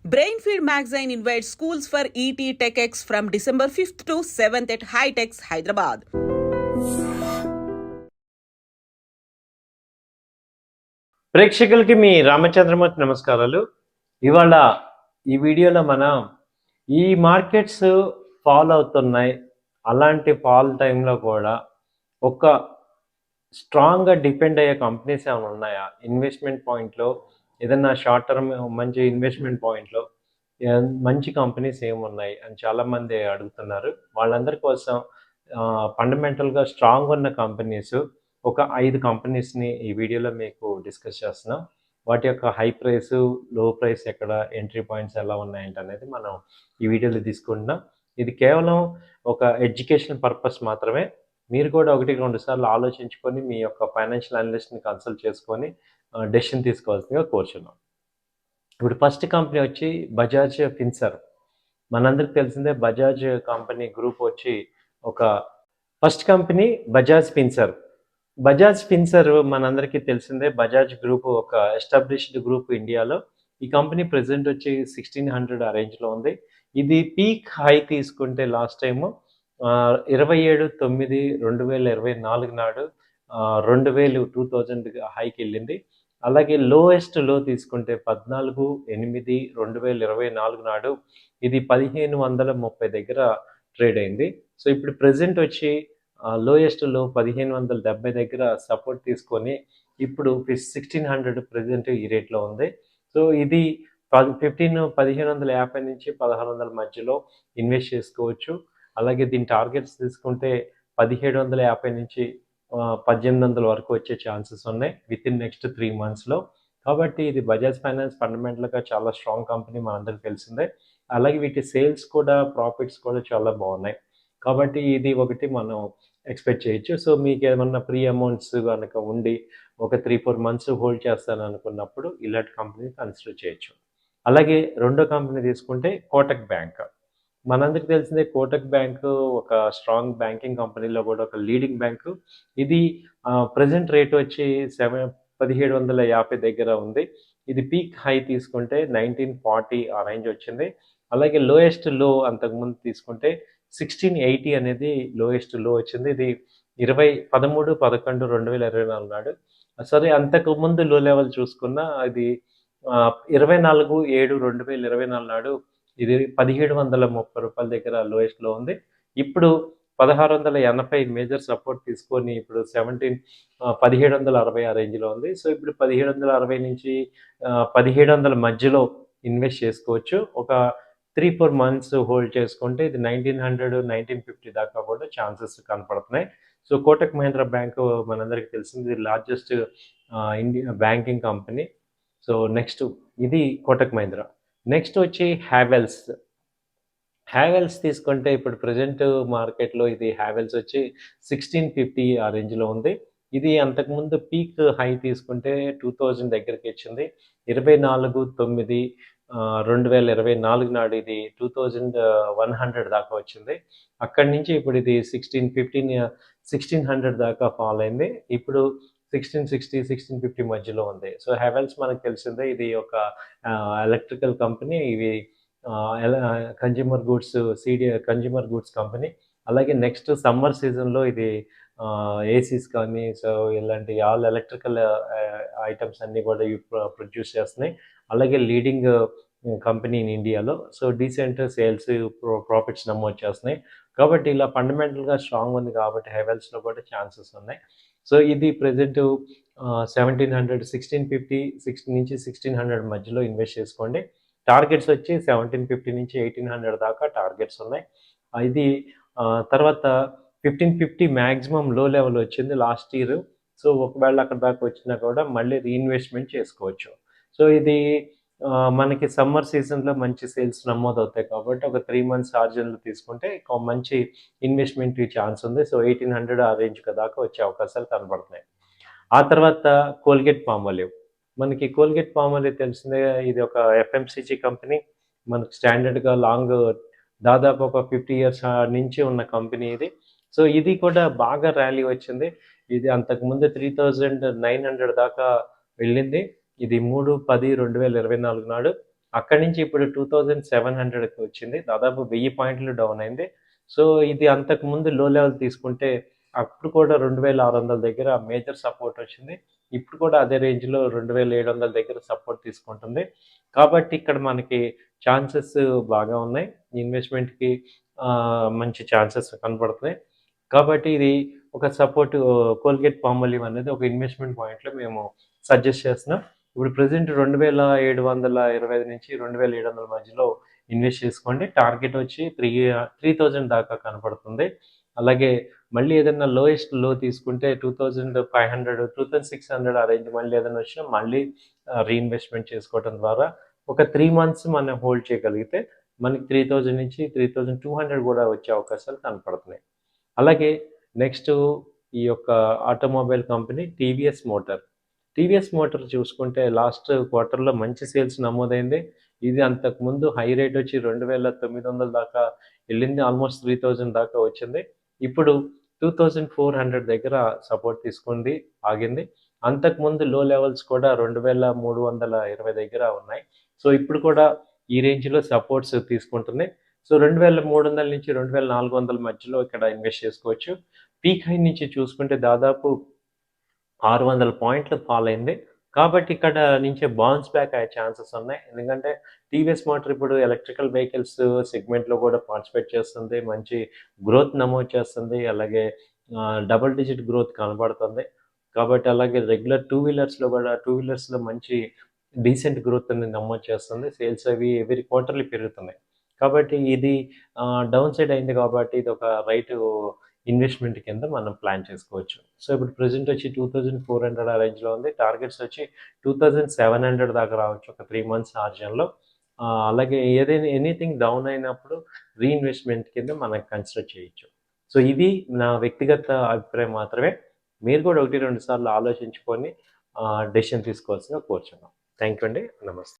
Brainfeed magazine invites schools for ET TechX from December 5th to 7th at High-Techs, Hyderabad. ప్రేక్షకులకి మీ రామచంద్రమూర్తి నమస్కారాలు. ఇవాళ ఈ వీడియోలో మనం ఈ మార్కెట్స్ ఫాల్ అవుతున్నాయి, అలాంటి ఫాల్ టైంలో కూడా ఒక స్ట్రాంగ్గా డిపెండ్ అయ్యే కంపెనీస్ ఏమైనా ఉన్నాయా, ఇన్వెస్ట్మెంట్ పాయింట్లో ఏదన్నా షార్ట్ టర్మ్ మంచి ఇన్వెస్ట్మెంట్ పాయింట్లో మంచి కంపెనీస్ ఏమున్నాయి అని చాలామంది అడుగుతున్నారు. వాళ్ళందరి కోసం ఫండమెంటల్గా స్ట్రాంగ్ ఉన్న కంపెనీస్ ఒక 5 కంపెనీస్ని ఈ వీడియోలో మీకు డిస్కస్ చేస్తున్నాం. వాటి యొక్క హై ప్రైస్, లో ప్రైస్ ఎక్కడ, ఎంట్రీ పాయింట్స్ ఎలా ఉన్నాయంటే అనేది మనం ఈ వీడియోలో తీసుకుంటున్నాం. ఇది కేవలం ఒక ఎడ్యుకేషన్ పర్పస్ మాత్రమే. మీరు కూడా 1-2 సార్లు ఆలోచించుకొని మీ యొక్క ఫైనాన్షియల్ అనలిస్ట్ని కన్సల్ట్ చేసుకొని డెసిషన్ తీసుకోవాల్సిందిగా కోరుచున్నాం. ఇప్పుడు ఫస్ట్ కంపెనీ వచ్చి బజాజ్ ఫిన్సర్వ్. మనందరికి తెలిసిందే బజాజ్ కంపెనీ గ్రూప్ వచ్చి ఒక ఫస్ట్ కంపెనీ బజాజ్ ఫిన్సర్వ్. బజాజ్ ఫిన్సర్వ్ మనందరికీ తెలిసిందే. బజాజ్ గ్రూప్ ఒక ఎస్టాబ్లిష్డ్ గ్రూప్ ఇండియాలో. ఈ కంపెనీ ప్రెసెంట్ వచ్చి 1600 ఆ రేంజ్లో ఉంది. ఇది పీక్ హై తీసుకుంటే లాస్ట్ టైము 27/9/2024 నాడు 2000 హైకి వెళ్ళింది. అలాగే లోయెస్ట్ లో తీసుకుంటే 14/8/2024 నాడు ఇది 1530 దగ్గర ట్రేడ్ అయింది. సో ఇప్పుడు ప్రెసెంట్ వచ్చి లోయెస్ట్ లో 1570 దగ్గర సపోర్ట్ తీసుకొని ఇప్పుడు 1600 ప్రెసెంట్ ఈ రేట్లో ఉంది. సో ఇది 1550 నుంచి 1600 మధ్యలో ఇన్వెస్ట్ చేసుకోవచ్చు. అలాగే దీని టార్గెట్స్ తీసుకుంటే 1750 నుంచి 1800 వరకు వచ్చే ఛాన్సెస్ ఉన్నాయి విత్ ఇన్ నెక్స్ట్ 3 monthsలో. కాబట్టి ఇది బజాజ్ ఫైనాన్స్ ఫండమెంటల్గా చాలా స్ట్రాంగ్ కంపెనీ, మనందరికి తెలిసిందే. అలాగే వీటి సేల్స్ కూడా, ప్రాఫిట్స్ కూడా చాలా బాగున్నాయి. కాబట్టి ఇది ఒకటి మనం ఎక్స్పెక్ట్ చేయొచ్చు. సో మీకు ఏమన్నా ప్రీ అమౌంట్స్ కనుక ఉండి ఒక 3-4 months హోల్డ్ చేస్తాను అనుకున్నప్పుడు ఇలాంటి కంపెనీ కన్సిడర్ చేయొచ్చు. అలాగే రెండో కంపెనీ తీసుకుంటే కోటక్ బ్యాంక్. మనందరికి తెలిసిందే కోటక్ బ్యాంకు ఒక స్ట్రాంగ్ బ్యాంకింగ్ కంపెనీలో కూడా ఒక లీడింగ్ బ్యాంకు. ఇది ప్రజెంట్ రేట్ వచ్చి 1750 దగ్గర ఉంది. ఇది పీక్ హై తీసుకుంటే 1940 ఆ రేంజ్ వచ్చింది. అలాగే లోయెస్ట్ లో అంతకుముందు తీసుకుంటే 1680 అనేది లోయెస్ట్ లో వచ్చింది. ఇది 13/11/2024 నాడు. సరే, అంతకుముందు లో లెవెల్ చూసుకున్నా ఇది 24/7/2024 నాడు ఇది 1730 రూపాయల దగ్గర లోయెస్ట్లో ఉంది. ఇప్పుడు 1680 మేజర్ సపోర్ట్ తీసుకొని ఇప్పుడు 1760 ఆ రేంజ్లో ఉంది. సో ఇప్పుడు 1760 నుంచి 1700 మధ్యలో ఇన్వెస్ట్ చేసుకోవచ్చు. ఒక 3-4 months హోల్డ్ చేసుకుంటే ఇది 1900-1950 దాకా కూడా ఛాన్సెస్ కనపడుతున్నాయి. సో కోటక్ మహీంద్రా బ్యాంకు మనందరికీ తెలిసింది, ఇది largest Indian banking company. So next ఇది కోటక్ మహీంద్రా. నెక్స్ట్ వచ్చి హ్యావెల్స్ తీసుకుంటే ఇప్పుడు ప్రజెంట్ మార్కెట్లో ఇది హ్యావెల్స్ వచ్చి 1650 ఆ రేంజ్లో ఉంది. ఇది అంతకుముందు పీక్ హై తీసుకుంటే 2000 దగ్గరికి వచ్చింది. 24/9/2024 నాడు ఇది 2100 దాకా వచ్చింది. అక్కడి నుంచి ఇప్పుడు ఇది 1600 దాకా ఫాల్ అయింది. ఇప్పుడు 1660-1650 మధ్యలో ఉంది. సో హ్యావెల్స్ మనకు తెలిసిందే, ఇది ఒక ఎలక్ట్రికల్ కంపెనీ. ఇవి కన్జ్యూమర్ గూడ్స్ కంపెనీ. అలాగే నెక్స్ట్ సమ్మర్ సీజన్లో ఇది ఏసీస్ కానీ, సో ఇలాంటి ఆల్ ఎలక్ట్రికల్ ఐటమ్స్ అన్నీ కూడా ఇవి ప్రొడ్యూస్ చేస్తున్నాయి. అలాగే లీడింగ్ కంపెనీ ఇన్ ఇండియాలో. సో డీసెంట్ సేల్స్, ప్రాఫిట్స్ నమోదు చేస్తున్నాయి. కాబట్టి ఇలా ఫండమెంటల్గా స్ట్రాంగ్ ఉంది కాబట్టి హ్యావెల్స్లో కూడా ఛాన్సెస్ ఉన్నాయి. సో ఇది ప్రజెంట్ 1700, 1650 నుంచి 1600 మధ్యలో ఇన్వెస్ట్ చేసుకోండి. టార్గెట్స్ వచ్చి 1750 నుంచి 1800 దాకా టార్గెట్స్ ఉన్నాయి. ఇది తర్వాత 1550 మ్యాక్సిమం లో లెవెల్ వచ్చింది లాస్ట్ ఇయర్. సో ఒకవేళ అక్కడ దాకా వచ్చినా కూడా మళ్ళీ రీఇన్వెస్ట్మెంట్ చేసుకోవచ్చు. సో ఇది మనకి సమ్మర్ సీజన్లో మంచి సేల్స్ నమోదు అవుతాయి కాబట్టి ఒక 3 months ఆర్జన్లు తీసుకుంటే మంచి ఇన్వెస్ట్మెంట్ ఛాన్స్ ఉంది. సో 1800 ఆ రేంజ్ దాకా వచ్చే అవకాశాలు కనబడుతున్నాయి. ఆ తర్వాత కోల్గేట్ పాల్మోలివ్. మనకి కోల్గేట్ పాల్మోలివ్ తెలిసిందే, ఇది ఒక ఎఫ్ఎంసీజీ కంపెనీ. మనకు స్టాండర్డ్గా దాదాపు ఒక 50 years నుంచి ఉన్న కంపెనీ ఇది. సో ఇది కూడా బాగా ర్యాలీ వచ్చింది. ఇది అంతకుముందు 3900 దాకా వెళ్ళింది. ఇది 3/10/2024 నాడు అక్కడి నుంచి ఇప్పుడు 2700కి వచ్చింది. దాదాపు 1000 పాయింట్లు డౌన్ అయింది. సో, ఇది అంతకుముందు లో లెవెల్ తీసుకుంటే అప్పుడు కూడా 2600 దగ్గర మేజర్ సపోర్ట్ వచ్చింది. ఇప్పుడు కూడా అదే రేంజ్‌లో 2700 దగ్గర సపోర్ట్ తీసుకుంటుంది. కాబట్టి ఇక్కడ మనకి ఛాన్సెస్ బాగా ఉన్నాయి. ఇన్వెస్ట్‌మెంట్‌కి మంచి ఛాన్సెస్ కనపడుతున్నాయి. కాబట్టి ఇది ఒక సపోర్ట్ కోల్గేట్ పాల్మోలివ్ అనేది ఒక ఇన్వెస్ట్‌మెంట్ పాయింట్‌లో మేము సజెస్ట్ చేస్తున్నాం. ఇప్పుడు ప్రెజెంట్ 2725 నుంచి 2700 మధ్యలో ఇన్వెస్ట్ చేసుకోండి. టార్గెట్ వచ్చి 3000 దాకా కనపడుతుంది. అలాగే మళ్ళీ ఏదైనా లోయెస్ట్ లో తీసుకుంటే 2500, 2600 ఆ రేంజ్ మళ్ళీ ఏదైనా వచ్చినా మళ్ళీ రీఇన్వెస్ట్‌మెంట్ చేసుకోవడం ద్వారా ఒక 3 మంత్స్ మనం హోల్డ్ చేయగలిగితే మనకి 3000 నుంచి 3200 కూడా వచ్చే అవకాశాలు కనపడుతున్నాయి. అలాగే నెక్స్ట్ ఈ యొక్క automobile company TVS motor. TVS motor చూసుకుంటే లాస్ట్ క్వార్టర్‌లో మంచి సేల్స్ నమోదైంది. ఇది అంతకుముందు హై రేట్ వచ్చి 2900 దాకా వెళ్ళింది. ఆల్మోస్ట్ 3000 దాకా వచ్చింది. ఇప్పుడు 2400 దగ్గర సపోర్ట్ తీసుకుంది, ఆగింది. అంతకుముందు లో లెవెల్స్ కూడా 2320 దగ్గర ఉన్నాయి. సో, ఇప్పుడు కూడా ఈ రేంజ్‌లో సపోర్ట్స్ తీసుకుంటుంది. సో, 2300 నుంచి 2400 మధ్యలో ఇక్కడ ఇన్వెస్ట్ చేసుకోవచ్చు. పీక్ హై నుంచి చూసుకుంటే దాదాపు 600 పాయింట్లు ఫాల్ అయింది. కాబట్టి ఇక్కడ నుంచి బౌన్స్ బ్యాక్ అయ్యే ఛాన్సెస్ ఉన్నాయి. ఎందుకంటే టీవీఎస్ మోటార్ ఇప్పుడు ఎలక్ట్రికల్ వెహికల్స్ సెగ్మెంట్‌లో కూడా పార్టిసిపేట్ చేస్తుంది. మంచి గ్రోత్ నమోదు చేస్తుంది. అలాగే డబుల్ డిజిట్ గ్రోత్ కనబడుతుంది. కాబట్టి అలాగే రెగ్యులర్ టూ వీలర్స్‌లో మంచి డీసెంట్ గ్రోత్ అనేది నమోదు చేస్తుంది. సేల్స్ అవి ఎవ్రీ క్వార్టర్లీ పెరుగుతున్నాయి. కాబట్టి ఇది డౌన్ సైడ్ అయింది కాబట్టి ఇదొక రైట్ ఇన్వెస్ట్‌మెంట్ కింద మనం ప్లాన్ చేసుకోవచ్చు. సో, ఇప్పుడు ప్రెజెంట్ వచ్చి 2400 ఆ రేంజ్‌లో ఉంది. టార్గెట్స్ వచ్చి 2700 దాకా రావచ్చు ఒక 3 మంత్స్ ఆర్జన్‌లో. అలాగే ఎనీథింగ్ డౌన్ అయినప్పుడు రీఇన్వెస్ట్‌మెంట్ కింద మనం కన్సిడర్ చేయొచ్చు. సో, ఇది నా వ్యక్తిగత అభిప్రాయం మాత్రమే. మీరు కూడా 1, 2 సార్లు ఆలోచించుకొని డెసిషన్ తీసుకోవాల్సిందిగా కోరుచున్నాం. థాంక్ యూ అండి. నమస్తే.